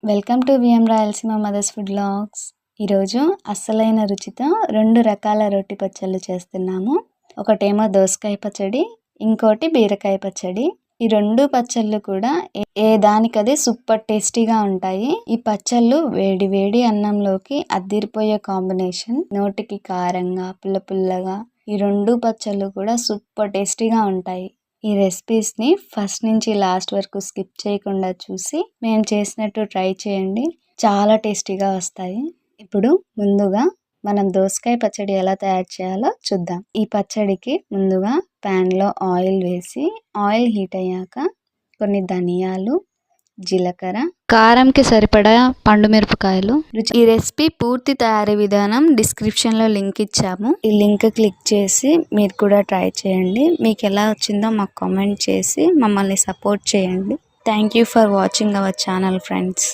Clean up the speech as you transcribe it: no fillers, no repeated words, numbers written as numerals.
Welcome to VM Rayalaseema mothers food vlogs. ఈరోజు అస్సలైన రుచితో 2 రకాల రొట్టి పచ్చళ్ళు చేస్తున్నాము. ఒకటేమో దోసకాయ పచ్చడి, ఇంకోటి బీరకాయ పచ్చడి. ఈ 2 పచ్చళ్ళు కూడా ఏ దానికదే సూపర్ టేస్టీగా ఉంటాయి. ఈ పచ్చళ్ళు వేడి వేడి అన్నంలోకి అద్దిరిపోయే కాంబినేషన్. నోటికి కారంగా పుల్ల పుల్లగా ఈ 2 పచ్చళ్ళు కూడా సూపర్ టేస్టీగా ఉంటాయి. ఈ రెసిపీస్ని ఫస్ట్ నుంచి లాస్ట్ వరకు స్కిప్ చేయకుండా చూసి మేము చేసినట్టు ట్రై చేయండి, చాలా టేస్టీగా వస్తాయి. ఇప్పుడు ముందుగా మనం దోసకాయ పచ్చడి ఎలా తయారు చేయాలో చూద్దాం. ఈ పచ్చడికి ముందుగా ప్యాన్లో ఆయిల్ వేసి, ఆయిల్ హీట్ అయ్యాక కొన్ని ధనియాలు, జీలకర్ర, కారంకి సరిపడా పండుమిరపకాయలు. ఈ రెసిపీ పూర్తి తయారీ విధానం డిస్క్రిప్షన్లో లింక్ ఇచ్చాము. ఈ లింక్ క్లిక్ చేసి మీరు కూడా ట్రై చేయండి. మీకు ఎలా వచ్చిందో మాకు కామెంట్ చేసి మమ్మల్ని సపోర్ట్ చేయండి. Thank you for watching our channel friends.